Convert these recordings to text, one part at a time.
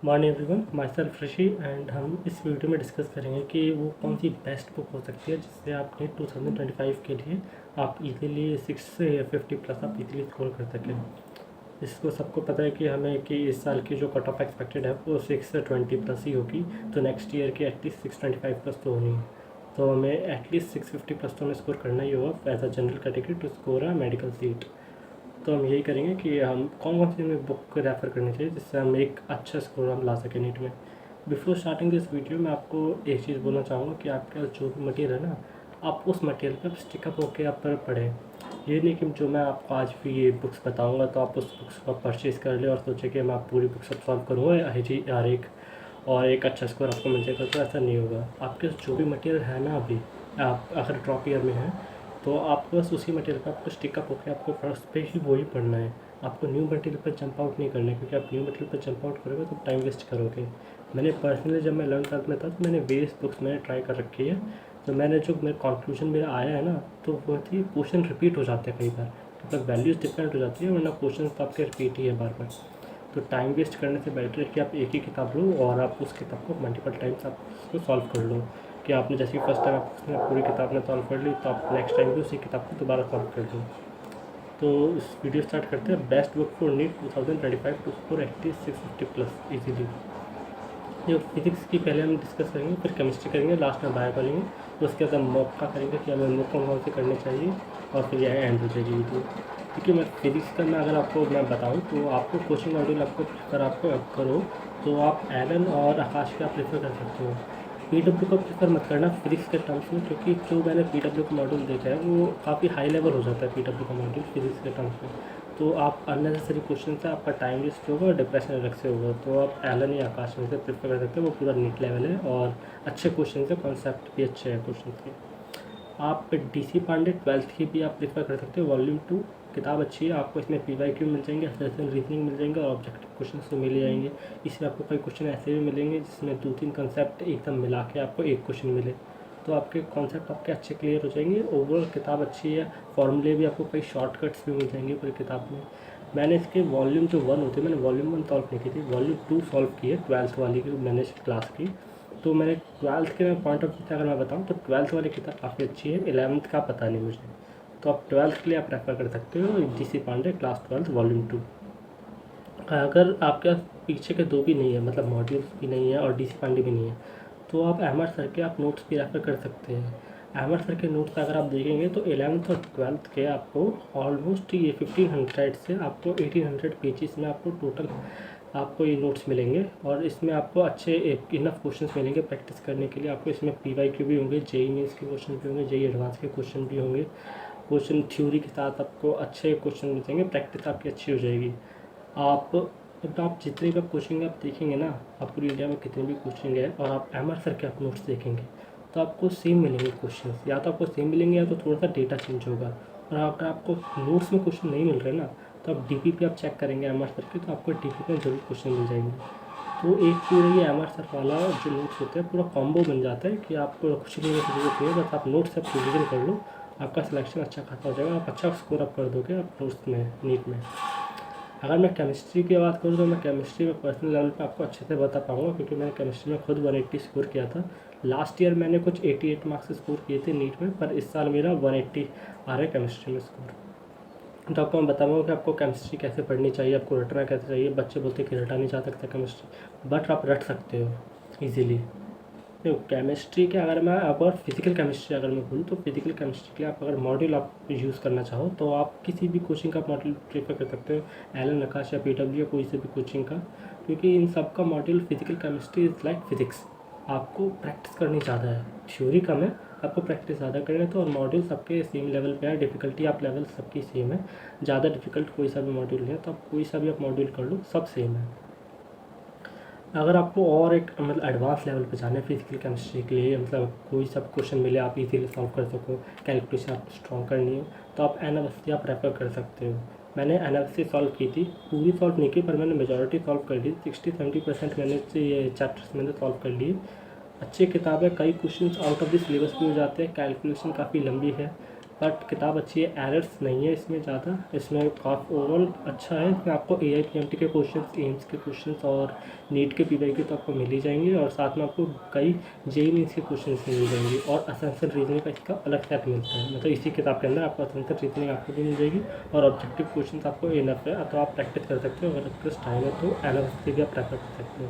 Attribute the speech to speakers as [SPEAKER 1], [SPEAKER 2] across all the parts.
[SPEAKER 1] Morning everyone, my self Rishi and हम इस video में डिस्कस करेंगे कि वो कौन सी बेस्ट बुक हो सकती है जिससे आप नीट 2025 के लिए आप इजीली 650 प्लस आप इजीली स्कोर कर सकें। इसको सबको पता है कि हमें कि इस साल की जो कट ऑफ एक्सपेक्टेड है वो 620 प्लस ही होगी, तो नेक्स्ट ईयर की एटलीस्ट 625 प्लस तो होनी है। तो हमें एटलीस्ट 650 प्लस तो हमें स्कोर करना ही होगा as a general category to score a medical seat. तो हम यही करेंगे कि हम कौन कौन सी हमें बुक रेफ़र करनी चाहिए जिससे हम एक अच्छा स्कोर हम ला सकें नीट में। बिफोर स्टार्टिंग दिस वीडियो मैं आपको एक चीज़ बोलना चाहूँगा कि आपके पास जो भी मटेरियल है ना, आप उस मटेरियल पर स्टिकअप होकर आप पर पढ़ें। ये नहीं कि जो मैं आपको आज भी ये बुक्स बताऊँगा तो आप उस बुक्स को परचेज़ कर ले और सोचे कि मैं आप पूरी बुक सब सॉल्व करूँगा जी यार एक और एक अच्छा स्कोर आपको मिल जाएगा, तो ऐसा नहीं होगा। आपके पास जो भी मटेरियल है ना, अभी आप अगर ड्रॉप ईयर में हैं तो आपको बस उसी मटेरियल पर आपको स्टिकअप होकर आपको फर्स्ट पे ही वही पढ़ना है। आपको न्यू मटेरियल पर जंप आउट नहीं करना है, क्योंकि आप न्यू मटेरियल पर जंप आउट करोगे तो टाइम वेस्ट करोगे। मैंने पर्सनली जब मैं 11th में था तो मैंने वेरियस बुक्स मैंने ट्राई कर रखी है, तो मैंने जो मेरा कंक्लूजन मेरा आया है ना, तो वो थी क्वेश्चन रिपीट हो जाते हैं कई बार, मतलब वैल्यूज़ डिफरेंट हो जाती है वरना क्वेश्चन तो आपके रिपीट ही है बार बार। तो टाइम वेस्ट करने से बेटर है कि आप एक ही किताब लो और आप उस किताब को मल्टीपल टाइम्स आप उसको सॉल्व कर लो। कि आपने जैसे ही फर्स्ट टाइम आप उसने पूरी किताब ने सॉल्व कर ली तो आप नेक्स्ट टाइम भी उसी किताब को दोबारा सॉल्व कर दो। तो इस वीडियो स्टार्ट करते हैं। Best book for NEET 2025 to score at least 650 plus easily. ये फिजिक्स की पहले हम डिस्कस करेंगे, फिर केमिस्ट्री करेंगे, लास्ट में बायो करेंगे, तो उसके बाद हम मॉक का करेंगे कि हमें मॉक कौन से करने चाहिए, और फिर यह एंड हो जाएगी वीडियो। क्योंकि मैं फिजिक्स का मैं अगर आपको मैं बताऊँ तो आपको कोचिंग मॉड्यूल आपको अगर आपको करो तो आप एलन और आकाश का प्रेफर कर सकते हो। पीडब्ल्यू का प्रेफर मत करना फिजिक्स के टर्म्स में, क्योंकि जो मैंने पीडब्ल्यू का मॉड्यूल देखा है वो काफ़ी हाई लेवल हो जाता है पीडब्ल्यू का मॉड्यूल फिजिक्स के टर्म्स में। तो आप अननेसेसरी क्वेश्चन से आपका टाइम वेस्ट होगा और डिप्रेशन अलग से होगा। तो आप एलन या आकाश में से प्रेफर कर सकते हो, वो पूरा नीट लेवल है और अच्छे क्वेश्चन है, कॉन्सेप्ट भी अच्छे हैं क्वेश्चन के। आप डीसी पांडे 12th की भी आप प्रेफर कर सकते हो, वॉल्यूम 2 किताब अच्छी है। आपको इसमें PYQ मिल जाएंगे, असर्शन रीजनिंग मिल जाएंगे और ऑब्जेक्टिव क्वेश्चन तो मिल जाएंगे। इसमें आपको कई क्वेश्चन ऐसे भी मिलेंगे जिसमें 2-3 कंसेप्ट एकदम मिला के आपको एक क्वेश्चन मिले, तो आपके कॉन्सेप्ट आपके अच्छे क्लियर हो जाएंगे। ओवरऑल किताब अच्छी है, फॉर्मूले भी आपको कई शॉर्टकट्स भी मिल जाएंगे पूरी किताब में। मैंने इसके वॉल्यूम जो 1 होती है, मैंने वॉल्यूम 1 सॉल्व नहीं की थी, वॉल्यूम 2 सॉल्व की है 12th वाली की मैंने क्लास की। तो मैंने 12th के पॉइंट ऑफ व्यू से अगर मैं बताऊँ तो 12th वाली किताब काफ़ी अच्छी है, 11th का पता नहीं मुझे। तो आप 12th के लिए आप रेफ़र कर सकते हो डीसी पांडे क्लास 12 वॉल्यूम 2। अगर आपके पास पीछे के दो भी नहीं है, मतलब मॉड्यूल्स भी नहीं है और डीसी पांडे भी नहीं है, तो आप अहमद सर के आप नोट्स भी रेफ़र कर सकते हैं। अहमद सर के नोट्स अगर आप देखेंगे तो 11th और 12th के आपको ऑलमोस्ट ये 1500 से आपको 1800 पेजेस में आपको टोटल आपको ये नोट्स मिलेंगे, और इसमें आपको अच्छे इनफ क्वेश्चंस मिलेंगे प्रैक्टिस करने के लिए। आपको इसमें PYQ भी होंगे, जेई मेंस के क्वेश्चन भी होंगे, जेई एडवांस के क्वेश्चन भी होंगे। क्वेश्चन थ्योरी के साथ आपको अच्छे क्वेश्चन मिल जाएंगे, प्रैक्टिस आपकी अच्छी हो जाएगी। आप जब आप जितने भी कोचिंग आप देखेंगे ना, आप पूरी इंडिया में कितने भी कोचिंग है और आप एमआर सर के आप नोट्स देखेंगे तो आपको सेम मिलेंगे क्वेश्चन, या तो आपको सेम मिलेंगे या तो थोड़ा सा डेटा चेंज होगा। और अगर आपको नोट्स में क्वेश्चन नहीं मिल रहे ना, तो आप DP पे आप चेक करेंगे एमआर सर के, तो आपको DP पे जरूर क्वेश्चन मिल जाएंगे। तो एक पूरा ये एमआर सर वाला जो नोट्स होते हैं पूरा कॉम्बो बन जाता है कि आपको कुछ नहीं की जरूरत नहीं है, बस आप नोट्स से रिविजन कर लो, आपका सिलेक्शन अच्छा खासा हो जाएगा, आप अच्छा स्कोर अप कर दोगे आप नोट्स में नीट में। अगर मैं केमिस्ट्री की बात करूँ तो मैं केमिस्ट्री में पर्सनल लेवल पे आपको अच्छे से बता पाऊँगा, क्योंकि मैंने केमिस्ट्री में खुद 180 स्कोर किया था। लास्ट ईयर मैंने कुछ 88 मार्क्स स्कोर किए थे नीट में, पर इस साल मेरा 180 आ रहा है केमिस्ट्री में स्कोर। तो आपको मैं बताऊँगा कि आपको केमिस्ट्री कैसे पढ़नी चाहिए, आपको रटना कैसे चाहिए। बच्चे बोलते हैं कि रटा नहीं जा सकता केमिस्ट्री, बट आप रट सकते हो ईजिली। तो केमिस्ट्री के अगर मैं अब और फिजिकल केमिस्ट्री अगर मैं बोलूँ तो फिजिकल केमिस्ट्री के लिए आप अगर मॉड्यूल आप यूज़ करना चाहो तो आप किसी भी कोचिंग का मॉड्यूल प्रेफर कर सकते हो, एलन, आकाश या PW या कोई से भी कोचिंग का, क्योंकि इन सब का module physical chemistry is like physics. आपको प्रैक्टिस करनी ज़्यादा है, थ्योरी कम है, आपको प्रैक्टिस ज़्यादा करना है। तो और मॉड्यूल सबके सेम लेवल पे है, डिफ़िकल्टी आप लेवल सबकी सेम है, ज़्यादा डिफ़िकल्ट कोई सा भी मॉड्यूल नहीं है, तो आप कोई सा भी आप मॉड्यूल कर लो, सब सेम है। अगर आपको और एक मतलब एडवांस लेवल पे जाना है फिजिकल केमिस्ट्री के लिए, मतलब कोई सब क्वेश्चन मिले आप इजीली सॉल्व कर सको, कैलकुलेशन आपको स्ट्रॉन्ग करनी हो, तो आप एनालिसिस आप रेफर कर सकते हो। मैंने एनालिसिस सॉल्व की थी, पूरी सॉल्व नहीं की पर मैंने मेजॉरिटी सॉल्व कर ली, 60-70% मैंने ये चैप्टर्स मैंने सॉल्व कर लिए। अच्छी किताब है, कई question out of the syllabus भी हो जाते हैं, कैलकुलेशन काफ़ी लंबी है, बट किताब अच्छी है, एरर्स नहीं है इसमें ज़्यादा, इसमें काफ़ी ओवरऑल अच्छा है। इसमें आपको AIPMT के क्वेश्चंस, एम्स के क्वेश्चंस और नीट के PY के तो आपको मिल ही जाएंगे, और साथ में आपको कई JEE मेंस के क्वेश्चंस मिल जाएंगे, और असेंशियल रीजनिंग का इसका अलग सेट मिलता है। मतलब इसी किताब के अंदर आपको असेंशियल रीजनिंग आपको भी मिल जाएगी, और ऑब्जेक्टिव क्वेश्चन आपको इनफ है, तो आप प्रैक्टिस कर सकते हो। अगर आपके पास टाइम है तो एनालिसिस से भी आप प्रेफर कर सकते हो।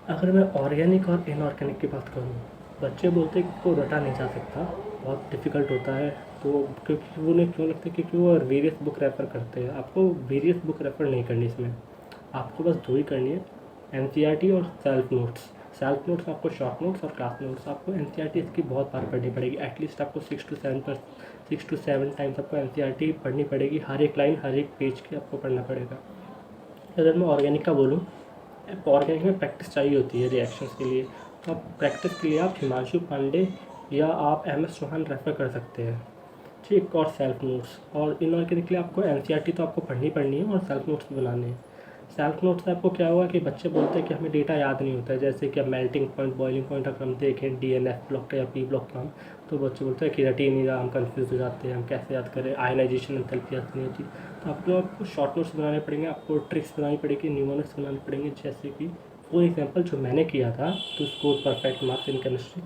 [SPEAKER 1] अगर मैं ऑर्गेनिक और इनऑर्गेनिक की बात करूँ, बच्चे बोलते हैं कि को रटा नहीं जा सकता, बहुत डिफ़िकल्ट होता है, तो क्योंकि वो उन्हें क्यों लगता है, क्योंकि वो वेरियस बुक रेफ़र करते हैं। आपको वेरियस बुक रेफ़र नहीं करनी इसमें, आपको बस 2 ही करनी है, NCERT और सेल्फ नोट्स। सेल्फ नोट्स आपको शॉर्ट नोट्स और क्लास नोट्स, आपको NCERT इसकी बहुत बार पढ़नी पड़ेगी, एटलीस्ट आपको 6 to 7 टाइम्स आपको NCERT पढ़नी पड़ेगी। हर एक लाइन, हर एक पेज की आपको पढ़ना पड़ेगा। अगर मैं ऑर्गेनिक का बोलूँ, ऑर्गेनिक में प्रैक्टिस चाहिए होती है रिएक्शंस के लिए, तो आप प्रैक्टिस के लिए आप हिमांशु पांडे या आप MS चौहान रेफ़र कर सकते हैं, ठीक। और सेल्फ नोट्स, और इनऑर्गेनिक के लिए आपको NCERT तो आपको पढ़नी है, और सेल्फ नोट्स भी बनाने हैं। सेल्फ नोट्स से आपको क्या हुआ कि बच्चे बोलते हैं कि हमें डेटा याद नहीं होता है, जैसे कि अब मेल्टिंग पॉइंट, बॉइलिंग पॉइंट अगर हम देखें DNF ब्लॉक का या P ब्लॉक का, तो बच्चे बोलते हैं कि रट ही नहीं रहा, हम कंफ्यूज हो जाते हैं, हम कैसे याद करें, आयनाइजेशन एंथैल्पी याद नहीं होती। तो आपको शॉर्ट नोट्स बनाने पड़ेंगे, आपको ट्रिक्स बनानी पड़ेगी, न्यूमोनिक्स बनाने पड़ेंगे, जैसे कि फॉर एग्जाम्पल जो मैंने किया था to score perfect marks in chemistry.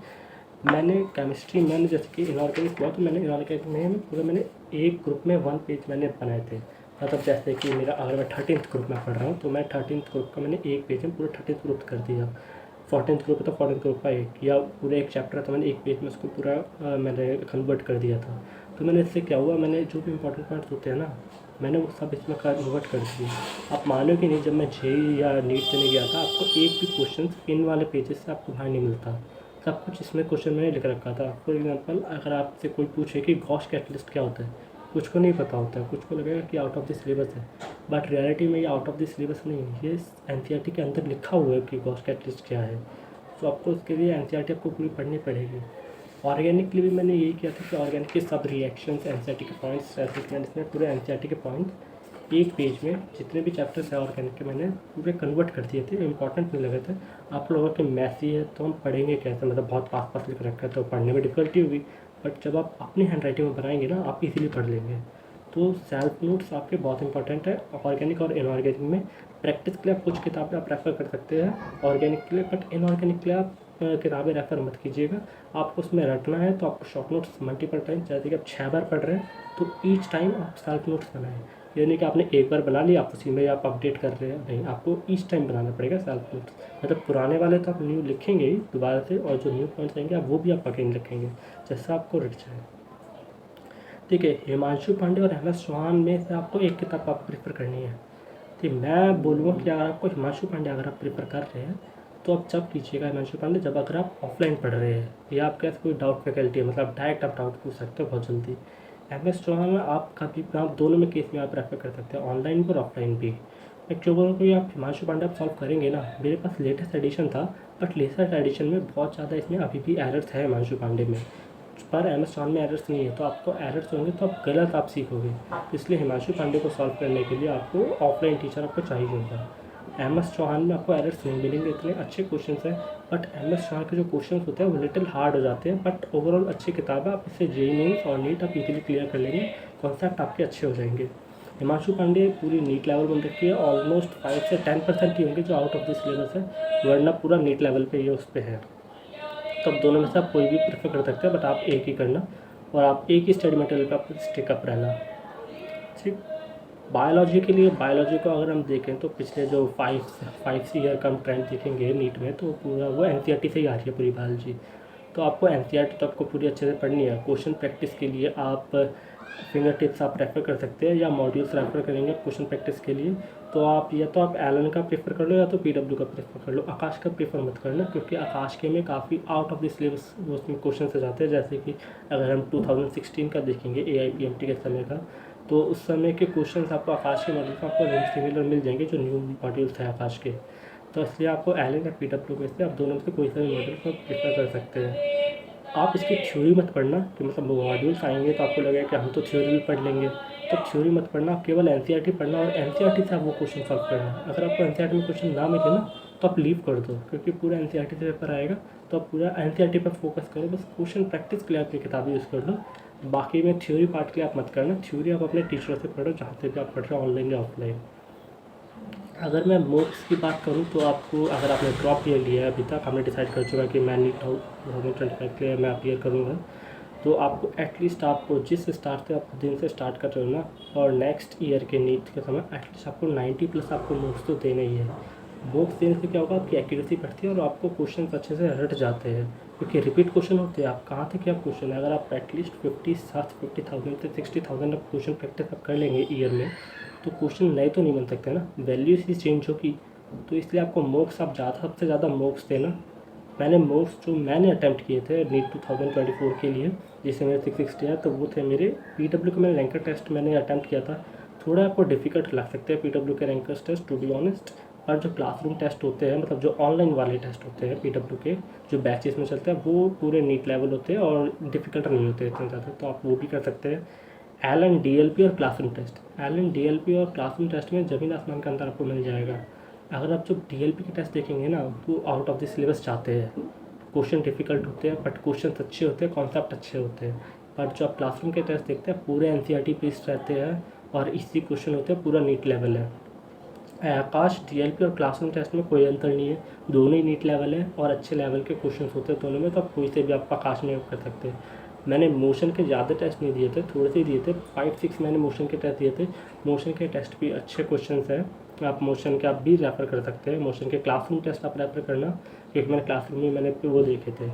[SPEAKER 1] मैंने जैसे कि इनऑर्गेनिक हुआ, तो मैंने इनऑर्गेनिक में पूरा मैंने एक ग्रुप में 1 पेज मैंने बनाए थे। मतलब जैसे कि मेरा, अगर मैं 13th ग्रुप में पढ़ रहा हूँ, तो मैं 13th ग्रुप का मैंने एक पेज में पूरा 13th ग्रुप कर दिया। 14th ग्रुप है तो 14th ग्रुप का एक, या पूरा एक चैप्टर था, मैंने एक पेज में उसको पूरा मैंने कन्वर्ट कर दिया था। तो मैंने इससे क्या हुआ, मैंने जो भी इंपॉर्टेंट पॉइंट्स होते हैं ना, मैंने वो सब इसमें कन्वर्ट कर दिए। आप मानो कि नहीं, जब मैं JEE या नीट देने गया था, आपको एक भी क्वेश्चन इन वाले पेजेस से आपको बाहर नहीं मिलता, सब कुछ इसमें क्वेश्चन मैंने लिख रखा था। फॉर एग्जांपल, अगर आपसे कोई पूछे कि गॉस कैटलिस्ट क्या होता है, कुछ को नहीं पता होता है, कुछ को लगेगा कि आउट ऑफ द सिलेबस है, बट रियलिटी में ये आउट ऑफ द सिलेबस नहीं है, ये NCERT के अंदर लिखा हुआ है कि गॉस कैटलिस्ट क्या है। तो आपको उसके लिए NCERT आपको पूरी पढ़नी पड़ेगी। ऑर्गेनिक के लिए भी मैंने यही किया था कि ऑर्गेनिक के सब रिएक्शंस, NCERT के पॉइंट्स, इसमें पूरे NCERT के पॉइंट्स एक पेज में जितने भी चैप्टर्स हैं ऑर्गेनिक के, मैंने पूरे कन्वर्ट कर दिए थे, इंपॉर्टेंट नहीं लगे थे। आप लोगों के मैसी है तो हम पढ़ेंगे कैसे, मतलब बहुत पास पास लिख रखा है तो पढ़ने में डिफ़िकल्टी होगी, बट जब आप अपनी हैंड राइटिंग में बनाएंगे ना, आप इजीली पढ़ लेंगे। तो सेल्फ नोट्स आपके बहुत इंपॉर्टेंट है ऑर्गेनिक और इनऑर्गेनिक में। प्रैक्टिस के लिए आप कुछ किताबें आप रेफ़र कर सकते हैं ऑर्गेनिक के लिए, बट इनऑर्गेनिक के लिए आप किताबें रेफ़र मत कीजिएगा। आपको उसमें रटना है तो आपको शॉर्ट नोट्स मल्टीपल टाइम, जैसे कि आप 6 बार पढ़ रहे हैं तो ईच टाइम आप सेल्फ नोट्स बनाएं। यानी कि आपने एक बार बना लिया, आप उसी में आप अपडेट कर रहे हैं, नहीं, आपको ईच टाइम बनाना पड़ेगा सेल्फ नोट्स। मतलब पुराने वाले तो आप न्यू लिखेंगे ही दोबारा से, और जो न्यू पॉइंट्स आएंगे आप वो भी आप अगेन लिखेंगे, जैसा आपको रट जाए, ठीक है। हिमांशु पांडे और MS चौहान में से आपको एक किताब आप प्रेफर करनी है, ठीक। मैं बोलूँगा कि अगर आपको हिमांशु पांडे अगर आप प्रेफर कर रहे हैं, तो आप जब कीजिएगा हिमांशु पांडे, जब अगर आप ऑफलाइन पढ़ रहे हैं या आपके पास कोई डाउट फैकल्टी है, मतलब डायरेक्ट आप डाउट पूछ सकते हो बहुत जल्दी। MS चौहान में आप कभी, आप दोनों में केस में आप रेफर कर सकते हैं, ऑनलाइन भी और ऑफलाइन भी। मैं क्यों बोलूँ कि आप हिमांशु पांडे आप सॉल्व करेंगे ना, मेरे पास लेटेस्ट एडिशन था, बट लेटेस्ट एडिशन में बहुत ज़्यादा इसमें अभी भी एरर्स है हिमांशु पांडे में, पर MS चौहान में एरर्स नहीं है। तो आपको एरर्स होंगे तो आप गलत आप सीखोगे, इसलिए हिमांशु पांडे को सॉल्व करने के लिए आपको ऑफलाइन टीचर आपको चाहिए होगा। MS चौहान में आपको एरर्स नहीं मिलेंगे, इतने अच्छे क्वेश्चन हैं, बट MS चौहान के जो क्वेश्चन होते हैं वो लिटिल हार्ड हो जाते हैं, बट ओवरऑल अच्छी किताब है, आप इससे JEE मेंस और नीट आप इजीली क्लियर कर लेंगे, कॉन्सेप्ट आपके अच्छे हो जाएंगे। हिमांशु पांडे पूरी नीट लेवल बन रखी है, ऑलमोस्ट 5 से 10% ही होंगे जो आउट ऑफ द सिलेबस है, वरना पूरा नीट लेवल पे ये उस पर है। तो अब दोनों में से आप कोई भी प्रेफर कर सकते हैं, बट आप एक ही करना, और आप एक ही स्टडी मटेरियल पर आप स्टिकअप रहना, ठीक। बायोलॉजी के लिए, बायोलॉजी को अगर हम देखें तो पिछले जो 5 ईयर का हम ट्रेंड देखेंगे नीट में, तो पूरा वो NCERT से ही आ रही है पूरी बायोलॉजी। तो आपको NCERT तो आपको पूरी अच्छे से पढ़नी है। क्वेश्चन प्रैक्टिस के लिए आप फिंगर टिप्स आप रेफ़र कर सकते हैं, या मॉड्यूल्स रेफ़र करेंगे क्वेश्चन प्रैक्टिस के लिए, तो आप या तो आप एलन का प्रेफर कर लो, या तो PW का प्रेफर कर लो। आकाश का प्रेफर मत करना, क्योंकि आकाश के में काफ़ी आउट ऑफ द सिलेबस उसमें क्वेश्चन से जाते हैं। जैसे कि अगर हम 2016 का देखेंगे AIPMT के समय का, तो उस समय के क्वेश्चंस आपको आकाश के मॉड्यूल का आपको सिमिलर मिल जाएंगे जो न्यू मॉड्यूल्स हैं आकाश के। तो इसलिए आपको एलन या PW के से आप दोनों में से कोई सा भी मॉड्यूल को प्रेफर कर सकते हैं। आप इसकी थ्योरी मत पढ़ना, कि मतलब मॉड्यूल्स आएंगे तो आपको लगेगा कि हम तो थ्योरी भी पढ़ लेंगे, तो थ्योरी मत पढ़ना, आप केवल NCERT पढ़ना, और NCERT से आप वो क्वेश्चन सॉल्व करना। अगर आपको NCERT में क्वेश्चन ना मिले ना, तो आप लीव कर दो, क्योंकि पूरा NCERT से पेपर आएगा, तो आप पूरा NCERT पर फोकस करो, बस क्वेश्चन प्रैक्टिस के लिए अपनी किताबें यूज़ कर लो। बाकी में थ्योरी पार्ट के लिए आप मत करना, थ्योरी आप अपने टीचर से पढ़ो जहाँ से भी आप पढ़ रहे हो, ऑनलाइन या ऑफलाइन। अगर मैं मॉक्स की बात करूँ तो आपको, अगर आपने ड्रॉप ईयर लिया है अभी तक, आपने डिसाइड कर चुका कि मैं नीट 2025 के लिए मैं अपीयर करूँगा, तो आपको एटलीस्ट, आपको जिस स्टार्ट से आप दिन से स्टार्ट कर रहे हो ना, और नेक्स्ट ईयर के नीट के समय एटलीस्ट आपको 90 प्लस आपको मॉक्स तो देने ही है। मॉक्स देने से क्या होगा, आपकी एक्यूरेसी बढ़ती है और आपको क्वेश्चन अच्छे से रट जाते हैं, क्योंकि रिपीट क्वेश्चन होते हैं। आप कहाँ थे क्या क्वेश्चन है, अगर आप एटलीस्ट 50,000 से 60,000 क्वेश्चन प्रैक्टिस आप कर लेंगे ईयर में, तो क्वेश्चन नए तो नहीं बन सकते ना, वैल्यू ही चेंज होगी। तो इसलिए आपको मॉक्स आप ज़्यादा, सबसे ज़्यादा मॉक्स देना। मैंने मॉक्स जो मैंने अटैम्प्ट किए थे नीट 2024 के लिए, जिससे मेरे 660 है, तो वो थे मेरे पीडब्ल्यू के। मैंने रैंकर टेस्ट मैंने अटैम्प्ट किया था, थोड़ा आपको डिफिकल्ट लग सकते हैं पीडब्ल्यू के rankers test to be honest, पर जो क्लासरूम टेस्ट होते हैं, मतलब जो ऑनलाइन वाले टेस्ट होते हैं पीडब्ल्यू के, जो बैचेस में चलते हैं, वो पूरे नीट लेवल होते हैं और डिफिकल्ट नहीं होते इतने ज़्यादा, तो आप वो भी कर सकते हैं। एलन डीएलपी और क्लासरूम टेस्ट, एलन डीएलपी और क्लासरूम टेस्ट में ज़मीन आसमान का अंतर आपको मिल जाएगा। अगर आप जो डीएलपी के टेस्ट देखेंगे ना, वो आउट ऑफ द सिलेबस जाते हैं, क्वेश्चन डिफिकल्ट होते हैं बट क्वेश्चन अच्छे होते हैं, कॉन्सेप्ट अच्छे होते हैं। पर जो आप क्लासरूम के टेस्ट देखते हैं, पूरे एनसीईआरटी बेस्ड रहते हैं और इसी क्वेश्चन होते हैं, पूरा नीट लेवल है। आकाश डीएलपी और क्लासरूम टेस्ट में कोई अंतर नहीं है, दोनों ही नीट लेवल है और अच्छे लेवल के क्वेश्चन होते हैं दोनों में, तो आप कोई से भी आप आकाश में कर सकते हैं। मैंने मोशन के ज़्यादा टेस्ट नहीं दिए थे, थोड़े से ही दिए थे, 5-6 मैंने मोशन के टेस्ट दिए थे। मोशन के टेस्ट भी अच्छे क्वेश्चन हैं, आप मोशन के आप भी रेफ़र कर सकते हैं। मोशन के क्लासरूम टेस्ट आप रेफ़र करना, क्योंकि मैंने क्लासरूम में मैंने वो देखे थे।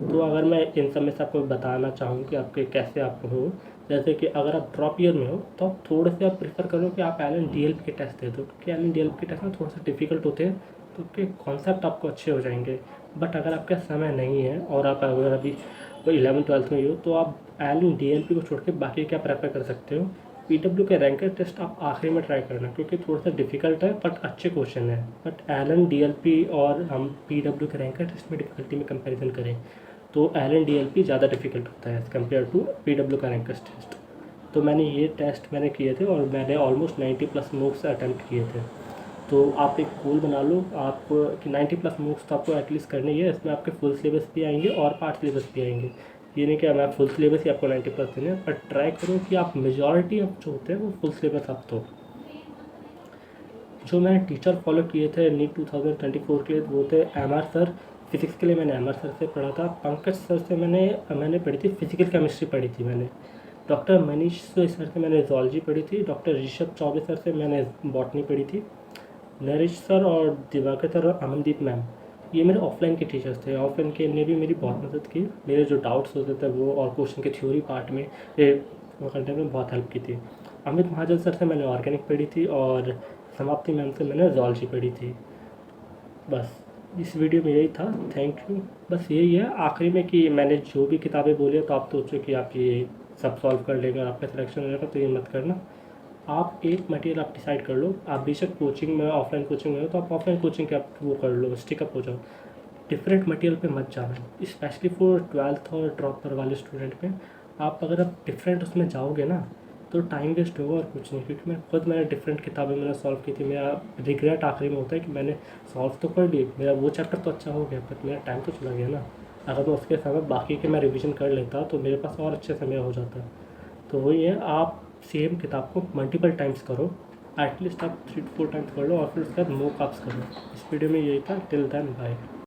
[SPEAKER 1] तो अगर मैं इन सब में से आपको बताना चाहूँ कि आपके कैसे आप हो, जैसे कि अगर आप ड्रॉप ईयर में हो तो आप थोड़े से आप प्रेफर करो कि आप एलन डीएलपी के टेस्ट दे दो, क्योंकि एलन डीएलपी के टेस्ट ना थोड़ा सा डिफिकल्ट होते हैं, तो उसके कॉन्सेप्ट आपको अच्छे हो जाएंगे। बट अगर आपके समय नहीं है और आप अगर अभी 11th-12th में ही हो, तो आप एलन डीएलपी को छोड़ के बाकी क्या प्रेफर कर सकते हो, पीडब्ल्यू के रैंकर टेस्ट आप आखिरी में ट्राई करना, क्योंकि थोड़ा सा डिफिकल्ट है बट अच्छे क्वेश्चन है। बट एलन डीएलपी और हम पीडब्ल्यू के रैंकर टेस्ट में डिफिकल्टी में कंपैरिजन करें तो एलन डीएलपी ज़्यादा डिफिकल्ट होता है एज़ कम्पेयर टू पीडब्ल्यू का रैंकर्स टेस्ट। तो मैंने ये टेस्ट मैंने किए थे और मैंने ऑलमोस्ट 90 प्लस मूव्स अटैम्प्ट किए थे। तो आप एक गोल बना लो आप कि 90 प्लस मूव्स तो आपको एटलीस्ट करने ही है। इसमें आपके फुल सिलेबस भी आएंगे और पार्ट सिलेबस भी आएंगे, ये नहीं कि मैं फुल सिलेबस ही आपको 90 प्लस देने, बट ट्राई करो कि आप मेजॉरिटी अब जो होते हैं वो फुल सिलेबस आप दो। जो मैंने टीचर फॉलो किए थे नीट 2024 के लिए, वो थे एमआर सर। फिज़िक्स के लिए मैंने एमआर सर से पढ़ा था। पंकज सर से मैंने पढ़ी थी फिजिकल केमिस्ट्री पढ़ी थी मैंने। डॉक्टर मनीष सर से मैंने जूलॉजी पढ़ी थी। डॉक्टर ऋषभ चौबे सर से मैंने बॉटनी पढ़ी थी। नरेश सर और दिवाकर सर और अमनदीप मैम, ये मेरे ऑफलाइन के टीचर्स थे। ऑफलाइन के ने भी मेरी बहुत मदद की, मेरे जो डाउट्स होते थे वो और क्वेश्चन के थ्योरी पार्ट में वो करने में बहुत हेल्प की थी। अमित महाजन सर से मैंने ऑर्गेनिक पढ़ी थी और समाप्ति मैम से मैंने जूलॉजी पढ़ी थी। बस इस वीडियो में यही था, थैंक यू। बस यही है आखिरी में कि मैंने जो भी किताबें बोली तो आप सोचो कि आप ये सब सॉल्व कर लेंगे और आपका सिलेक्शन हो जाएगा, तो ये मत करना। आप एक मटेरियल आप डिसाइड कर लो। आप बेशक कोचिंग में, ऑफलाइन कोचिंग में हो तो आप ऑफलाइन कोचिंग के आप वो कर लो, स्टिकअप हो जाओ। डिफरेंट मटेरियल पे मत जाना, स्पेशली फॉर 12th और ड्रॉपर वाले स्टूडेंट में। आप अगर आप डिफरेंट उसमें जाओगे ना तो टाइम वेस्ट होगा और कुछ नहीं, क्योंकि मैंने डिफरेंट किताबें मैंने सॉल्व की थी। मेरा रिग्रेट आखिरी में होता है कि मैंने सॉल्व तो कर ली, मेरा वो चैप्टर तो अच्छा हो गया बट मेरा टाइम तो चला गया ना। अगर मैं उसके समय बाकी के मैं रिविज़न कर लेता तो मेरे पास और अच्छे समय हो जाता। तो वही है, आप सेम किताब को मल्टीपल टाइम्स करो, एटलीस्ट आप 3-4 टाइम्स कर लो और फिर उसके बाद मॉक अप्स करो। इस वीडियो में यही था। Till then bye.